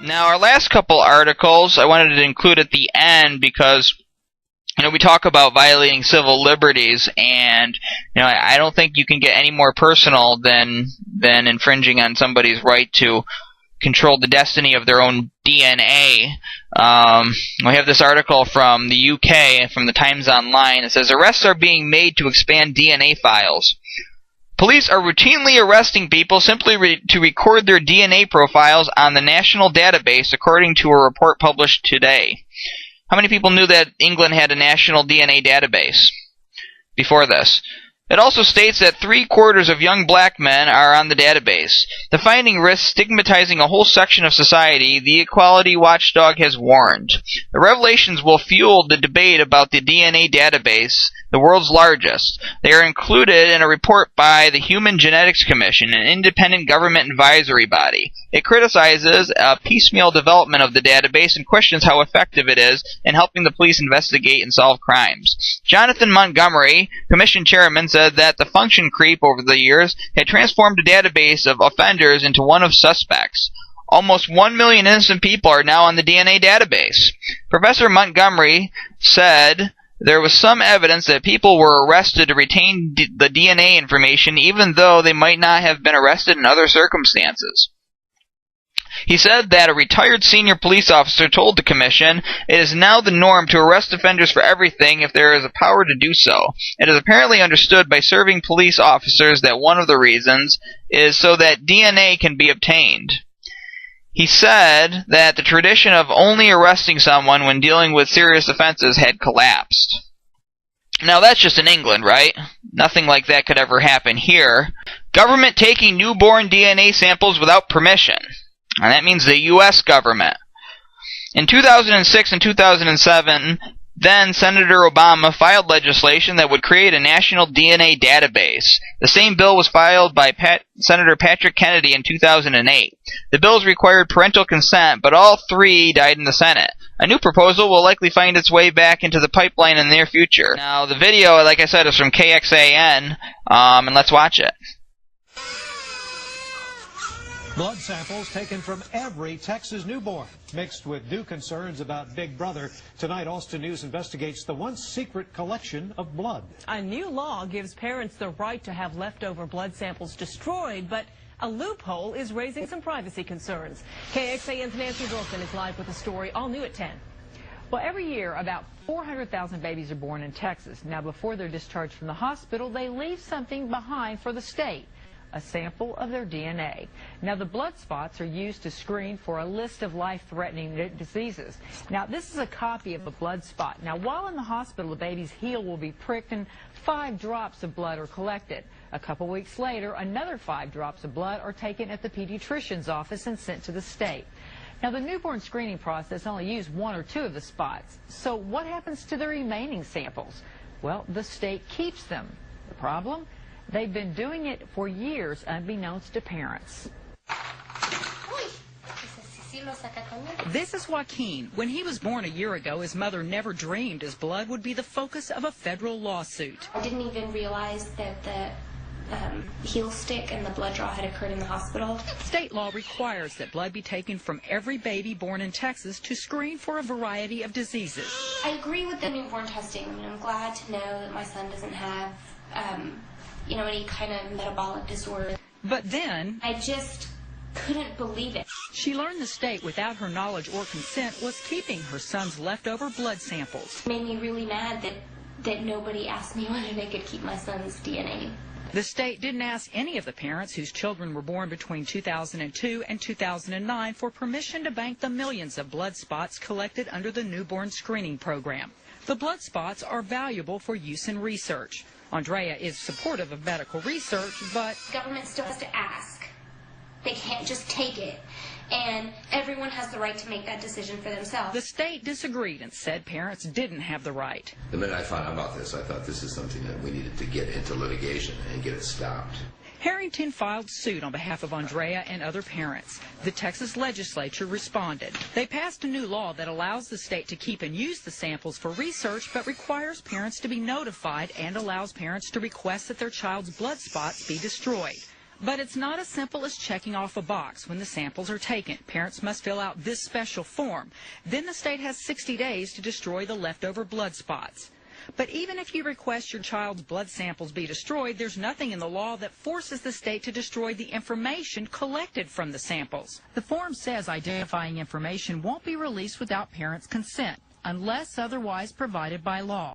Now, our last couple articles I wanted to include at the end because, we talk about violating civil liberties, and, I don't think you can get any more personal than infringing on somebody's right to control the destiny of their own DNA. We have this article from the UK, from the Times Online. It says, arrests are being made to expand DNA files. Police are routinely arresting people simply to record their DNA profiles on the national database, according to a report published today. How many people knew that England had a national DNA database before this? It also states that 3/4 of young black men are on the database. The finding risks stigmatizing a whole section of society, the equality watchdog has warned. The revelations will fuel the debate about the DNA database, the world's largest. They are included in a report by the Human Genetics Commission, an independent government advisory body. It criticizes a piecemeal development of the database and questions how effective it is in helping the police investigate and solve crimes. Jonathan Montgomery, commission chairman, said that the function creep over the years had transformed a database of offenders into one of suspects. Almost 1 million innocent people are now on the DNA database. Professor Montgomery said there was some evidence that people were arrested to retain the DNA information even though they might not have been arrested in other circumstances. He said that a retired senior police officer told the commission, it is now the norm to arrest offenders for everything if there is a power to do so. It is apparently understood by serving police officers that one of the reasons is so that DNA can be obtained. He said that the tradition of only arresting someone when dealing with serious offenses had collapsed. Now that's just in England, right? Nothing like that could ever happen here. Government taking newborn DNA samples without permission. And that means the U.S. government. In 2006 and 2007, then Senator Obama filed legislation that would create a national DNA database. The same bill was filed by Senator Patrick Kennedy in 2008. The bills required parental consent, but all three died in the Senate. A new proposal will likely find its way back into the pipeline in the near future. Now, the video, like I said, is from KXAN, and let's watch it. Blood samples taken from every Texas newborn, mixed with new concerns about Big Brother. Tonight, Austin News investigates the once secret collection of blood. A new law gives parents the right to have leftover blood samples destroyed, but a loophole is raising some privacy concerns. KXAN's Nancy Wilson is live with the story, all new at 10. Well, every year, about 400,000 babies are born in Texas. Now, before they're discharged from the hospital, they leave something behind for the state. A sample of their DNA. Now, the blood spots are used to screen for a list of life-threatening diseases. Now, this is a copy of a blood spot. Now, while in the hospital, the baby's heel will be pricked and 5 drops of blood are collected. A couple weeks later, another 5 drops of blood are taken at the pediatrician's office and sent to the state. Now, the newborn screening process only used 1 or 2 of the spots. So what happens to the remaining samples? Well, the state keeps them. The problem? They've been doing it for years, unbeknownst to parents. This is Joaquin. When he was born a year ago, his mother never dreamed his blood would be the focus of a federal lawsuit. I didn't even realize that the heel stick and the blood draw had occurred in the hospital. State law requires that blood be taken from every baby born in Texas to screen for a variety of diseases. I agree with the newborn testing. I mean, I'm glad to know that my son doesn't have any kind of metabolic disorder. But then I just couldn't believe it. She learned the state, without her knowledge or consent, was keeping her son's leftover blood samples. It made me really mad that nobody asked me whether they could keep my son's DNA. The state didn't ask any of the parents whose children were born between 2002 and 2009 for permission to bank the millions of blood spots collected under the newborn screening program. The blood spots are valuable for use in research. Andrea is supportive of medical research, but government still has to ask. They can't just take it. And everyone has the right to make that decision for themselves. The state disagreed and said parents didn't have the right. The minute I found out about this, I thought this is something that we needed to get into litigation and get it stopped. Harrington filed suit on behalf of Andrea and other parents. The Texas legislature responded. They passed a new law that allows the state to keep and use the samples for research, but requires parents to be notified and allows parents to request that their child's blood spots be destroyed. But it's not as simple as checking off a box when the samples are taken. Parents must fill out this special form. Then the state has 60 days to destroy the leftover blood spots. But even if you request your child's blood samples be destroyed, there's nothing in the law that forces the state to destroy the information collected from the samples. The form says identifying information won't be released without parents' consent, unless otherwise provided by law.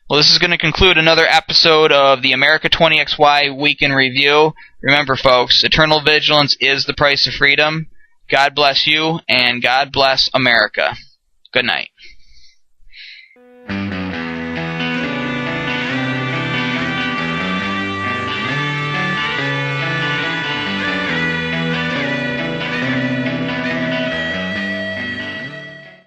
Well, this is going to conclude another episode of the America 20XY Week in Review. Remember, folks, eternal vigilance is the price of freedom. God bless you, and God bless America. Good night.